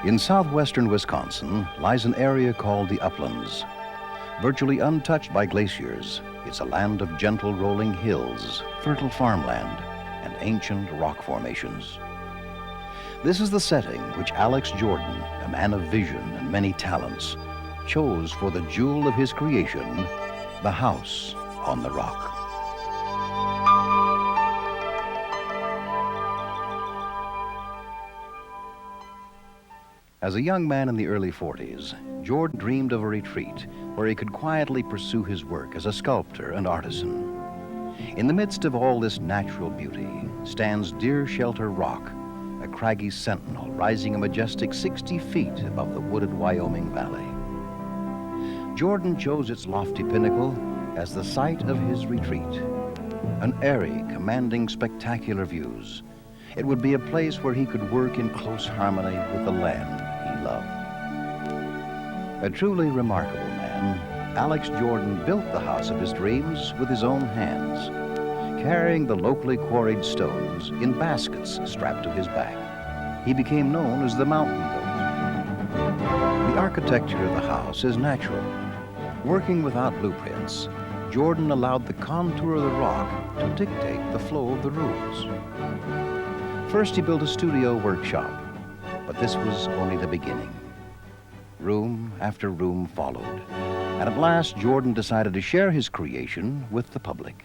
In southwestern Wisconsin lies an area called the Uplands. Virtually untouched by glaciers, it's a land of gentle rolling hills, fertile farmland, and ancient rock formations. This is the setting which Alex Jordan, a man of vision and many talents, chose for the jewel of his creation, the house on the rock. As a young man in the early 40s, Jordan dreamed of a retreat where he could quietly pursue his work as a sculptor and artisan. In the midst of all this natural beauty stands Deershelter Rock, a craggy sentinel rising a majestic 60 feet above the wooded Wyoming Valley. Jordan chose its lofty pinnacle as the site of his retreat, an eyrie commanding spectacular views. It would be a place where he could work in close harmony with the land he loved. A truly remarkable man, Alex Jordan built the house of his dreams with his own hands, carrying the locally quarried stones in baskets strapped to his back. He became known as the Mountain Goat. The architecture of the house is natural. Working without blueprints, Jordan allowed the contour of the rock to dictate the flow of the rooms. First, he built a studio workshop, but this was only the beginning. Room after room followed, and at last Jordan decided to share his creation with the public.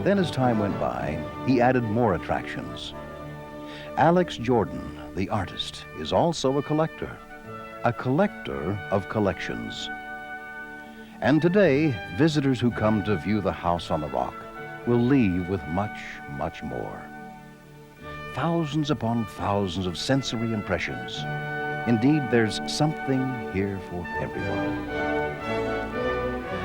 Then as time went by, he added more attractions. Alex Jordan, the artist, is also a collector of collections. And today, visitors who come to view the house on the rock will leave with much, much more. Thousands upon thousands of sensory impressions. Indeed, there's something here for everyone.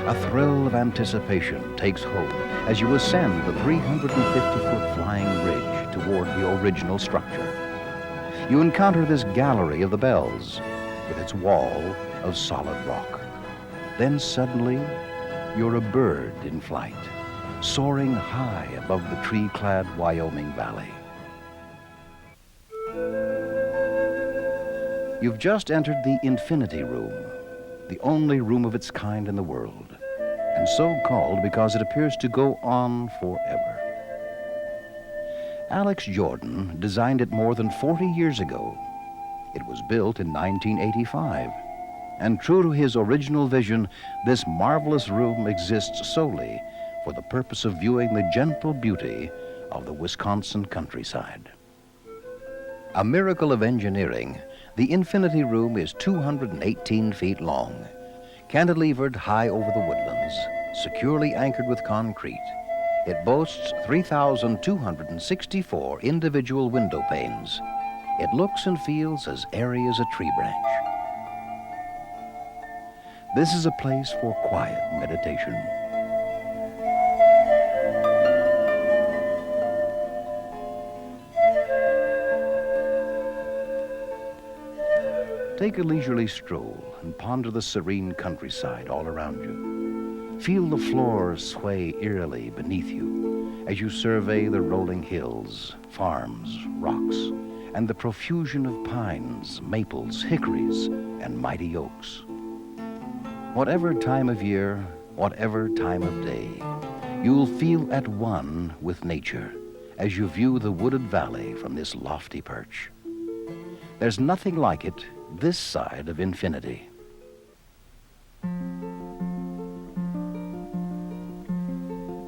A thrill of anticipation takes hold as you ascend the 350-foot flying ridge toward the original structure. You encounter this gallery of the bells with its wall of solid rock. Then suddenly, you're a bird in flight, soaring high above the tree-clad Wyoming Valley. You've just entered the Infinity Room, the only room of its kind in the world, and so called because it appears to go on forever. Alex Jordan designed it more than 40 years ago. It was built in 1985, and true to his original vision, this marvelous room exists solely for the purpose of viewing the gentle beauty of the Wisconsin countryside. A miracle of engineering, the Infinity Room is 218 feet long, cantilevered high over the woodlands, securely anchored with concrete. It boasts 3,264 individual window panes. It looks and feels as airy as a tree branch. This is a place for quiet meditation. Take a leisurely stroll and ponder the serene countryside all around you. Feel the floors sway eerily beneath you as you survey the rolling hills, farms, rocks, and the profusion of pines, maples, hickories, and mighty oaks. Whatever time of year, whatever time of day, you'll feel at one with nature as you view the wooded valley from this lofty perch. There's nothing like it this side of infinity.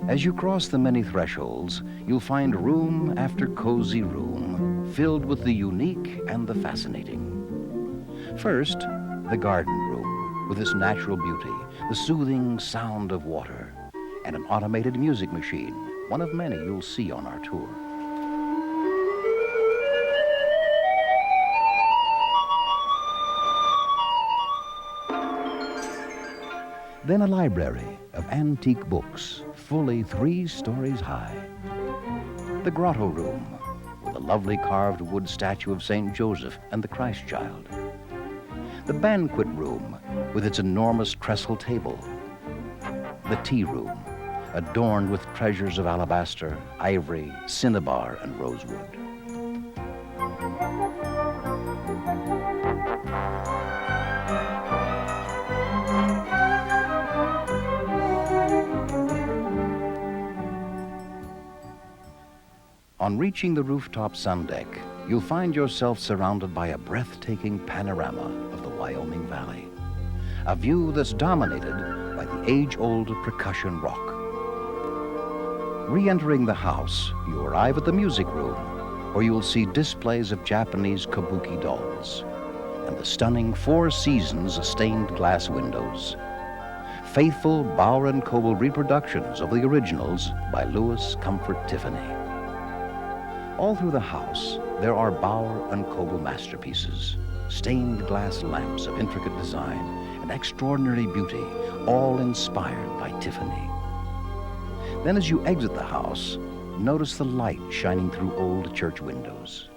As you cross the many thresholds, you'll find room after cozy room filled with the unique and the fascinating. First, the garden room with its natural beauty, the soothing sound of water, and an automated music machine, one of many you'll see on our tour. Then a library of antique books, fully 3 stories high. The grotto room, with a lovely carved wood statue of St. Joseph and the Christ Child. The banquet room, with its enormous trestle table. The tea room, adorned with treasures of alabaster, ivory, cinnabar, and rosewood. On reaching the rooftop sundeck, you'll find yourself surrounded by a breathtaking panorama of the Wyoming Valley, a view that's dominated by the age-old percussion rock. Re-entering the house, you arrive at the music room, where you'll see displays of Japanese kabuki dolls and the stunning Four Seasons stained glass windows. Faithful Bauer & Coble reproductions of the originals by Louis Comfort Tiffany. All through the house, there are Bauer & Coble masterpieces, stained glass lamps of intricate design and extraordinary beauty, all inspired by Tiffany. Then as you exit the house, notice the light shining through old church windows.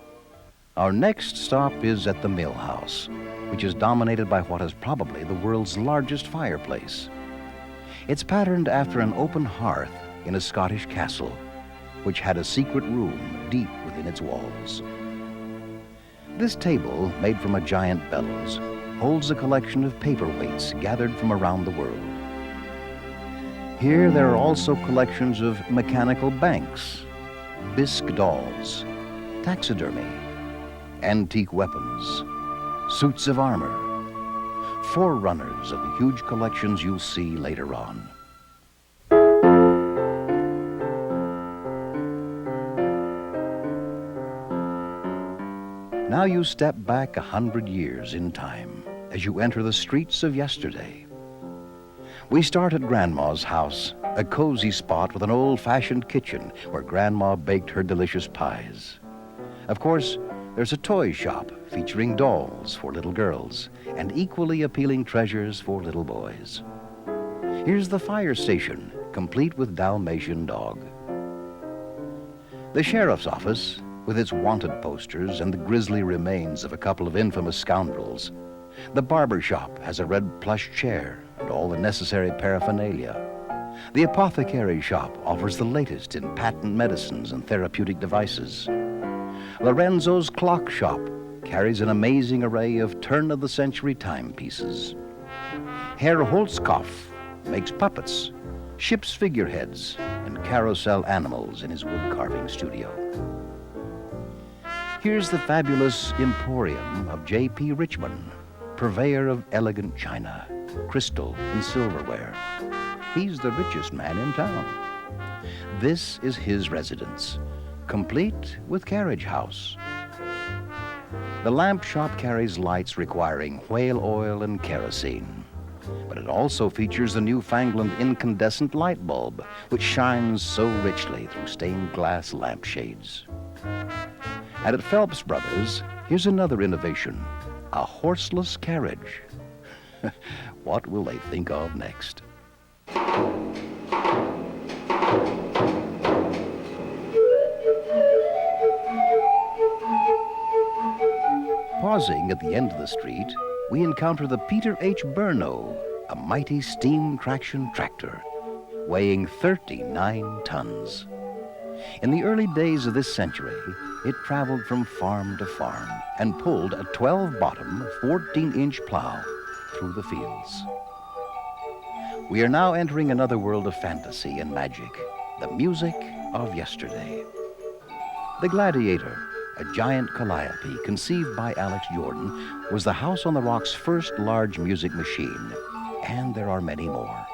Our next stop is at the Mill House, which is dominated by what is probably the world's largest fireplace. It's patterned after an open hearth in a Scottish castle, which had a secret room deep within its walls. This table, made from a giant bellows, holds a collection of paperweights gathered from around the world. Here there are also collections of mechanical banks, bisque dolls, taxidermy, antique weapons, suits of armor, forerunners of the huge collections you'll see later on. Now you step back 100 years in time as you enter the streets of yesterday. We start at Grandma's house, a cozy spot with an old-fashioned kitchen where Grandma baked her delicious pies. Of course, there's a toy shop featuring dolls for little girls and equally appealing treasures for little boys. Here's the fire station, complete with Dalmatian dog. The sheriff's office, with its wanted posters and the grisly remains of a couple of infamous scoundrels. The barber shop has a red plush chair and all the necessary paraphernalia. The apothecary shop offers the latest in patent medicines and therapeutic devices. Lorenzo's clock shop carries an amazing array of turn-of-the-century timepieces. Herr Holzkopf makes puppets, ship's figureheads, and carousel animals in his wood-carving studio. Here's the fabulous Emporium of J.P. Richmond, purveyor of elegant china, crystal, and silverware. He's the richest man in town. This is his residence, complete with carriage house. The lamp shop carries lights requiring whale oil and kerosene, but it also features the newfangled incandescent light bulb, which shines so richly through stained glass lampshades. And at Phelps Brothers, here's another innovation, a horseless carriage. What will they think of next? Pausing at the end of the street, we encounter the Peter H. Burno, a mighty steam traction tractor, weighing 39 tons. In the early days of this century, it traveled from farm to farm and pulled a 12-bottom, 14-inch plow through the fields. We are now entering another world of fantasy and magic, the music of yesterday. The Gladiator, a giant calliope conceived by Alex Jordan, was the House on the Rock's first large music machine, and there are many more.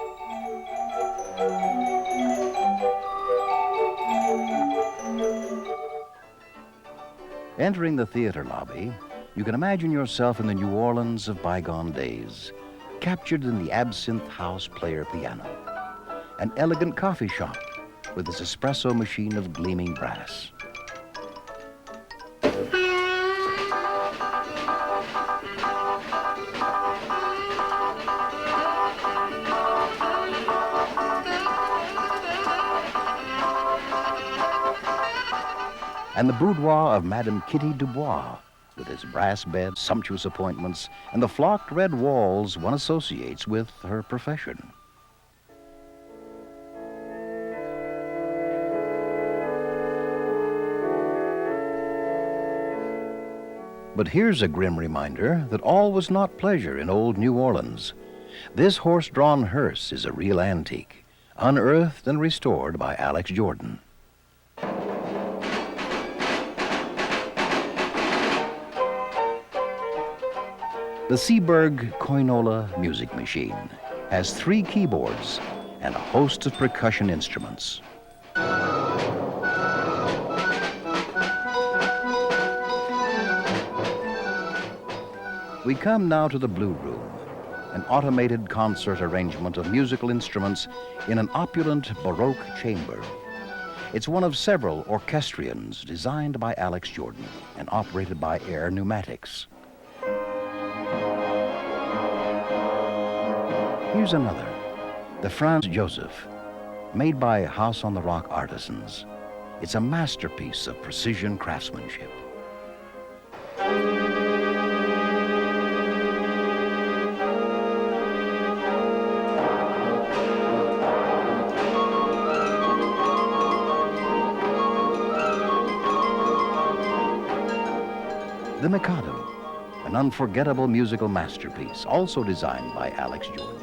Entering the theater lobby, you can imagine yourself in the New Orleans of bygone days, captured in the Absinthe House player piano, an elegant coffee shop with its espresso machine of gleaming brass. And the boudoir of Madame Kitty Dubois, with its brass bed, sumptuous appointments, and the flocked red walls one associates with her profession. But here's a grim reminder that all was not pleasure in old New Orleans. This horse-drawn hearse is a real antique, unearthed and restored by Alex Jordan. The Seeburg Koinola music machine has 3 keyboards and a host of percussion instruments. We come now to the Blue Room, an automated concert arrangement of musical instruments in an opulent Baroque chamber. It's one of several orchestrions designed by Alex Jordan and operated by Air Pneumatics. Here's another, the Franz Joseph, made by House on the Rock artisans. It's a masterpiece of precision craftsmanship. The Mikado, an unforgettable musical masterpiece, also designed by Alex Jordan.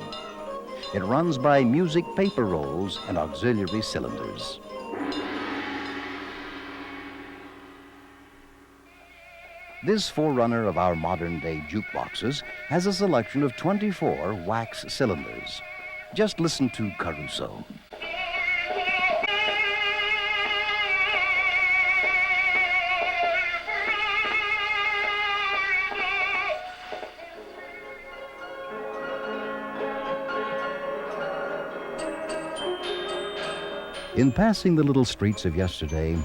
It runs by music paper rolls and auxiliary cylinders. This forerunner of our modern-day jukeboxes has a selection of 24 wax cylinders. Just listen to Carousel. In passing the little streets of yesterday,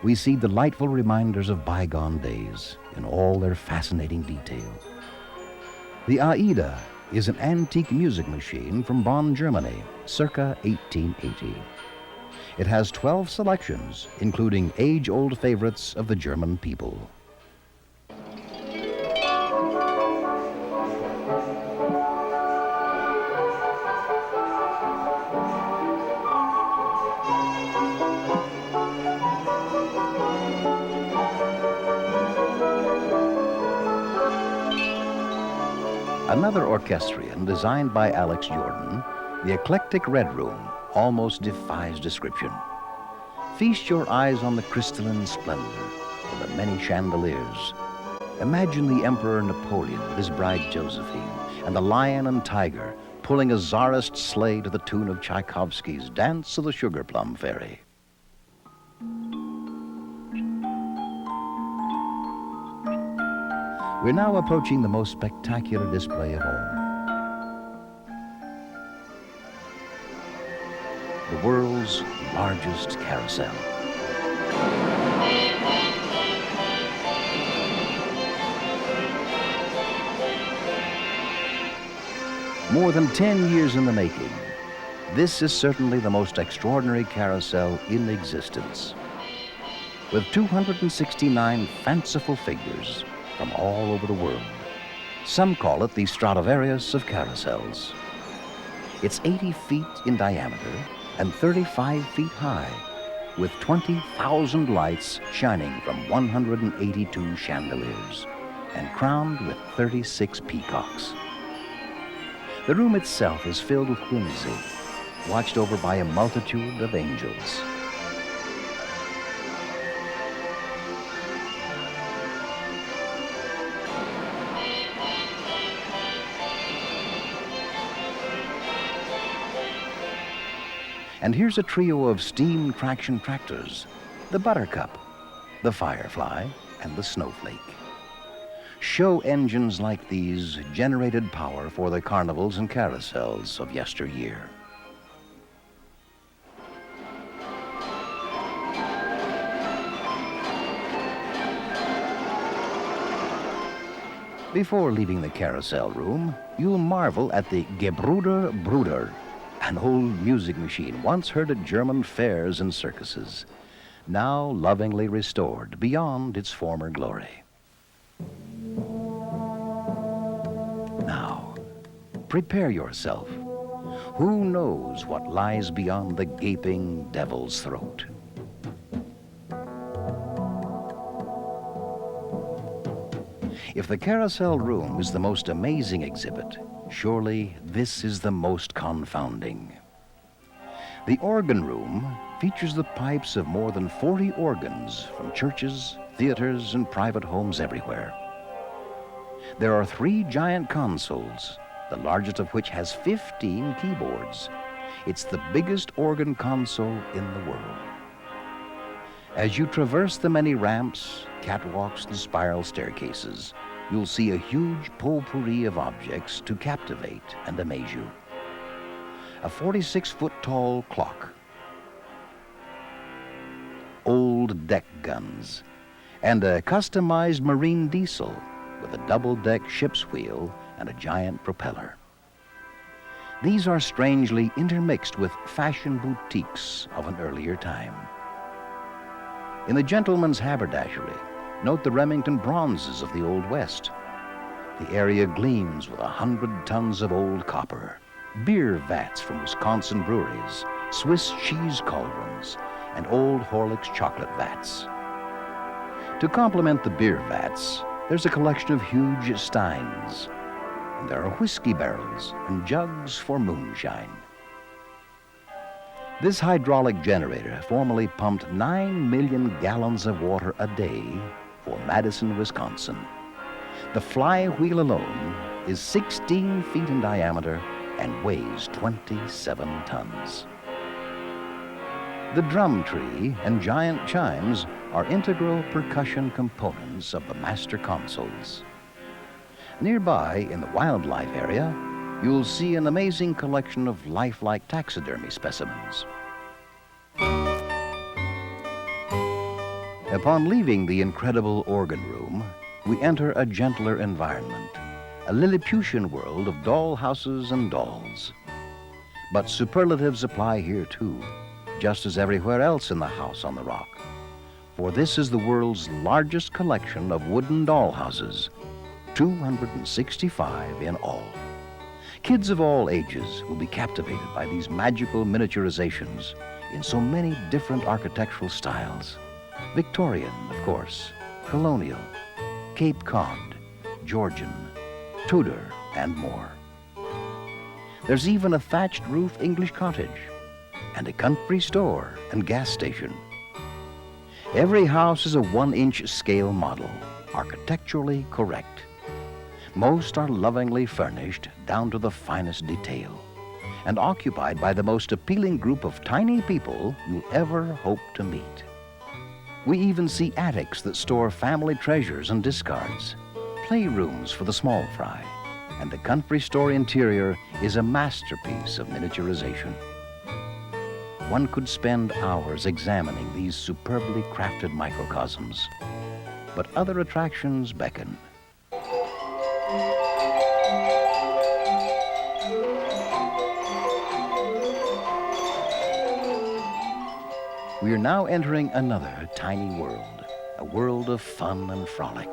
we see delightful reminders of bygone days in all their fascinating detail. The Aida is an antique music machine from Bonn, Germany, circa 1880. It has 12 selections, including age-old favorites of the German people. Another orchestrion designed by Alex Jordan, the eclectic Red Room, almost defies description. Feast your eyes on the crystalline splendor of the many chandeliers. Imagine the Emperor Napoleon with his bride Josephine and the lion and tiger pulling a czarist sleigh to the tune of Tchaikovsky's Dance of the Sugar Plum Fairy. We're now approaching the most spectacular display of all. The world's largest carousel. More than 10 years in the making, this is certainly the most extraordinary carousel in existence. With 269 fanciful figures from all over the world. Some call it the Stradivarius of carousels. It's 80 feet in diameter and 35 feet high, with 20,000 lights shining from 182 chandeliers and crowned with 36 peacocks. The room itself is filled with whimsy, watched over by a multitude of angels. And here's a trio of steam traction tractors, the Buttercup, the Firefly, and the Snowflake. Show engines like these generated power for the carnivals and carousels of yesteryear. Before leaving the carousel room, you'll marvel at the Gebruder Bruder, an old music machine once heard at German fairs and circuses, now lovingly restored beyond its former glory. Now, prepare yourself. Who knows what lies beyond the gaping devil's throat? If the carousel room is the most amazing exhibit, surely this is the most confounding. The organ room features the pipes of more than 40 organs from churches, theaters, and private homes everywhere. There are 3 giant consoles, the largest of which has 15 keyboards. It's the biggest organ console in the world. As you traverse the many ramps, catwalks, and spiral staircases, you'll see a huge potpourri of objects to captivate and amaze you. A 46-foot-tall clock, old deck guns, and a customized marine diesel with a double-deck ship's wheel and a giant propeller. These are strangely intermixed with fashion boutiques of an earlier time. In the gentleman's haberdashery, note the Remington bronzes of the Old West. The area gleams with 100 tons of old copper, beer vats from Wisconsin breweries, Swiss cheese cauldrons, and old Horlick's chocolate vats. To complement the beer vats, there's a collection of huge steins, and there are whiskey barrels and jugs for moonshine. This hydraulic generator formerly pumped 9 million gallons of water a day for Madison, Wisconsin. The flywheel alone is 16 feet in diameter and weighs 27 tons. The drum tree and giant chimes are integral percussion components of the master consoles. Nearby, in the wildlife area, you'll see an amazing collection of lifelike taxidermy specimens. Upon leaving the incredible organ room, we enter a gentler environment, a Lilliputian world of doll houses and dolls. But superlatives apply here too, just as everywhere else in the House on the Rock. For this is the world's largest collection of wooden doll houses, 265 in all. Kids of all ages will be captivated by these magical miniaturizations in so many different architectural styles. Victorian, of course, colonial, Cape Cod, Georgian, Tudor, and more. There's even a thatched roof English cottage and a country store and gas station. Every house is a 1-inch scale model, architecturally correct. Most are lovingly furnished down to the finest detail and occupied by the most appealing group of tiny people you'll ever hope to meet. We even see attics that store family treasures and discards, playrooms for the small fry, and the country store interior is a masterpiece of miniaturization. One could spend hours examining these superbly crafted microcosms, but other attractions beckon. We are now entering another tiny world, a world of fun and frolic.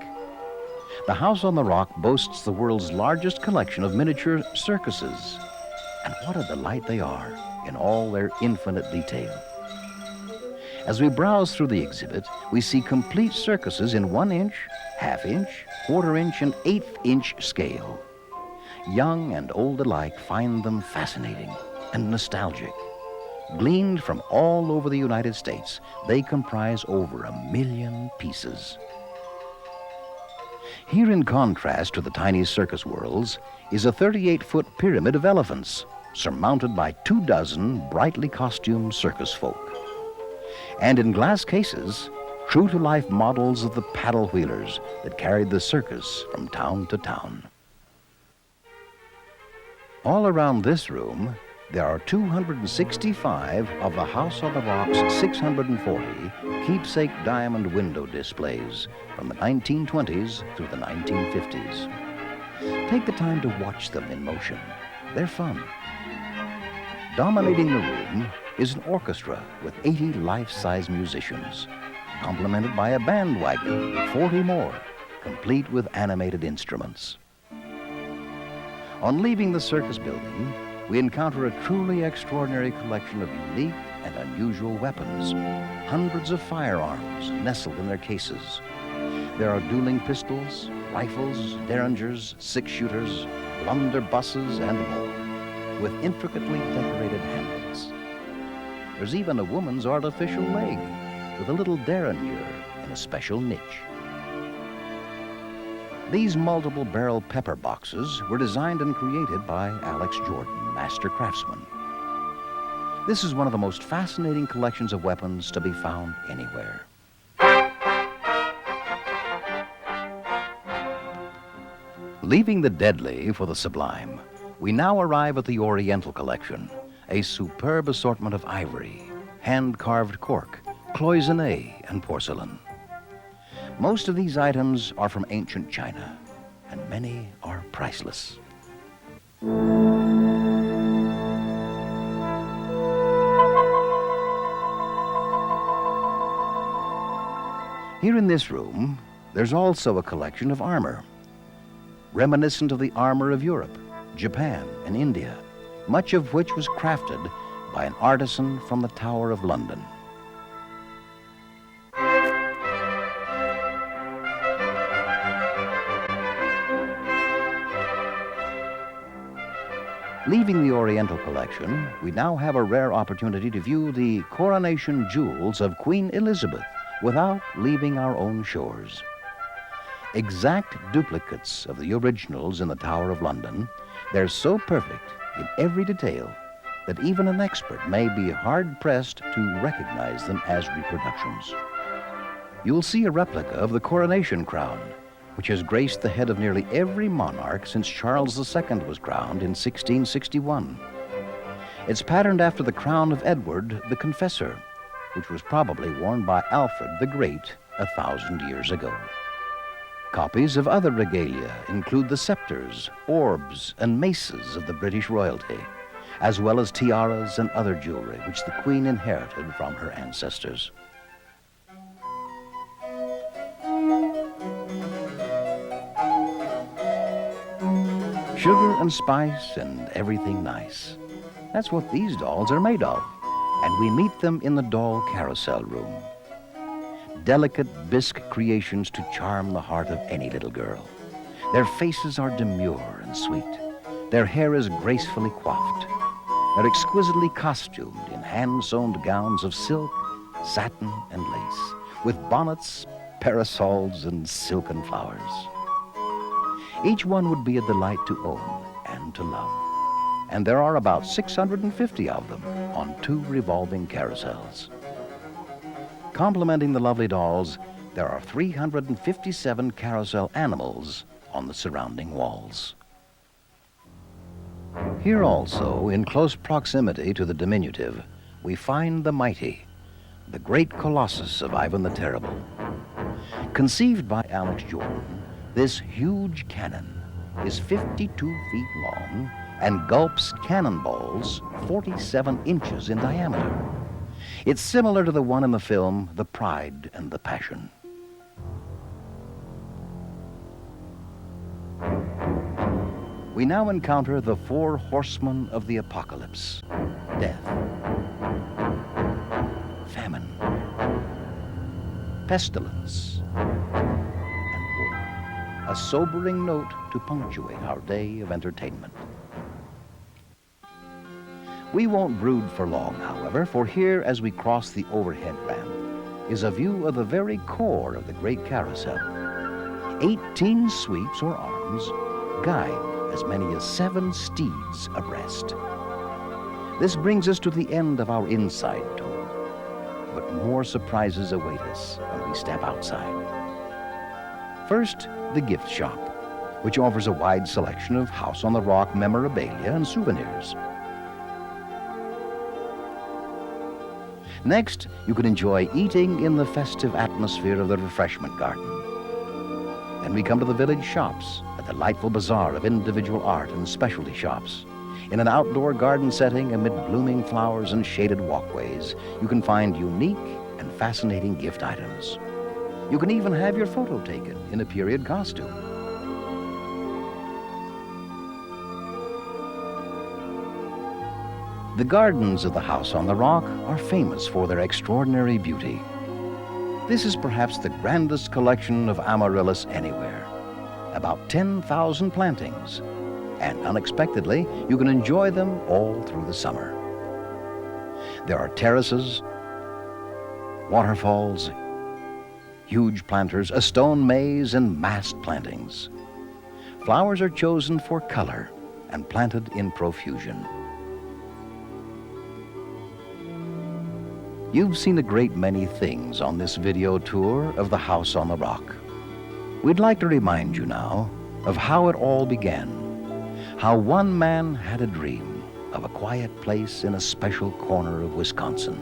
The House on the Rock boasts the world's largest collection of miniature circuses, and what a delight they are in all their infinite detail. As we browse through the exhibit, we see complete circuses in 1-inch, half-inch, quarter-inch, and 1/8-inch scale. Young and old alike find them fascinating and nostalgic. Gleaned from all over the United States, they comprise over 1 million pieces. Here, in contrast to the tiny circus worlds, is a 38-foot pyramid of elephants, surmounted by 24 brightly costumed circus folk. And in glass cases, true-to-life models of the paddle wheelers that carried the circus from town to town. All around this room, there are 265 of the House on the Rock's 640 keepsake diamond window displays from the 1920s through the 1950s. Take the time to watch them in motion. They're fun. Dominating the room is an orchestra with 80 life-size musicians, complemented by a bandwagon with 40 more, complete with animated instruments. On leaving the circus building, we encounter a truly extraordinary collection of unique and unusual weapons, hundreds of firearms nestled in their cases. There are dueling pistols, rifles, derringers, six-shooters, blunderbusses, and more, with intricately decorated handles. There's even a woman's artificial leg with a little derringer in a special niche. These multiple barrel pepper boxes were designed and created by Alex Jordan, master craftsman. This is one of the most fascinating collections of weapons to be found anywhere. Leaving the deadly for the sublime, we now arrive at the Oriental Collection, a superb assortment of ivory, hand-carved cork, cloisonné, and porcelain. Most of these items are from ancient China, and many are priceless. Here in this room, there's also a collection of armor, reminiscent of the armor of Europe, Japan, and India, much of which was crafted by an artisan from the Tower of London. Leaving the Oriental Collection, we now have a rare opportunity to view the coronation jewels of Queen Elizabeth without leaving our own shores. Exact duplicates of the originals in the Tower of London, they're so perfect in every detail that even an expert may be hard-pressed to recognize them as reproductions. You'll see a replica of the Coronation Crown, which has graced the head of nearly every monarch since Charles II was crowned in 1661. It's patterned after the crown of Edward the Confessor, which was probably worn by Alfred the Great 1,000 years ago. Copies of other regalia include the scepters, orbs, and maces of the British royalty, as well as tiaras and other jewelry which the Queen inherited from her ancestors. Sugar and spice and everything nice. That's what these dolls are made of, and we meet them in the doll carousel room. Delicate bisque creations to charm the heart of any little girl. Their faces are demure and sweet. Their hair is gracefully coiffed. They're exquisitely costumed in hand-sewn gowns of silk, satin, and lace, with bonnets, parasols, and silken flowers. Each one would be a delight to own and to love. And there are about 650 of them on 2 revolving carousels. Complementing the lovely dolls, there are 357 carousel animals on the surrounding walls. Here also, in close proximity to the diminutive, we find the mighty, the great Colossus of Ivan the Terrible. Conceived by Alex Jordan, this huge cannon is 52 feet long and gulps cannonballs 47 inches in diameter. It's similar to the one in the film The Pride and the Passion. We now encounter the 4 horsemen of the apocalypse: death, famine, pestilence, and war. A sobering note to punctuate our day of entertainment. We won't brood for long, however, for here, as we cross the overhead ramp, is a view of the very core of the great carousel. 18 sweeps or arms guide as many as 7 steeds abreast. This brings us to the end of our inside tour, but more surprises await us when we step outside. First, the gift shop, which offers a wide selection of House on the Rock memorabilia and souvenirs. Next, you can enjoy eating in the festive atmosphere of the refreshment garden. Then we come to the village shops, a delightful bazaar of individual art and specialty shops. In an outdoor garden setting amid blooming flowers and shaded walkways, you can find unique and fascinating gift items. You can even have your photo taken in a period costume. The gardens of the House on the Rock are famous for their extraordinary beauty. This is perhaps the grandest collection of amaryllis anywhere. About 10,000 plantings, and unexpectedly, you can enjoy them all through the summer. There are terraces, waterfalls, huge planters, a stone maze, and massed plantings. Flowers are chosen for color and planted in profusion. You've seen a great many things on this video tour of the House on the Rock. We'd like to remind you now of how it all began, how one man had a dream of a quiet place in a special corner of Wisconsin,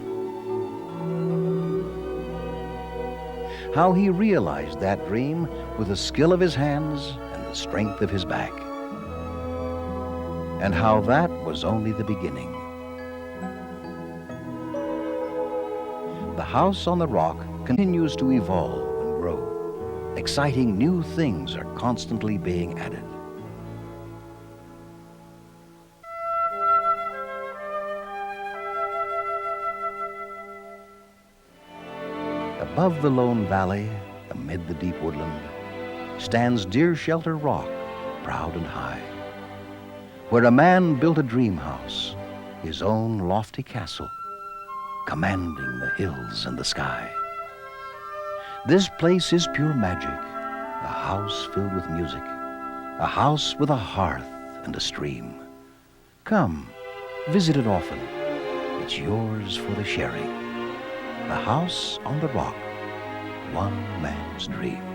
how he realized that dream with the skill of his hands and the strength of his back, and how that was only the beginning. The House on the Rock continues to evolve and grow. Exciting new things are constantly being added. Above the lone valley, amid the deep woodland, stands Deershelter Rock, proud and high, where a man built a dream house, his own lofty castle, commanding the hills and the sky. This place is pure magic, a house filled with music, a house with a hearth and a stream. Come, visit it often. It's yours for the sharing. The House on the Rock, one man's dream.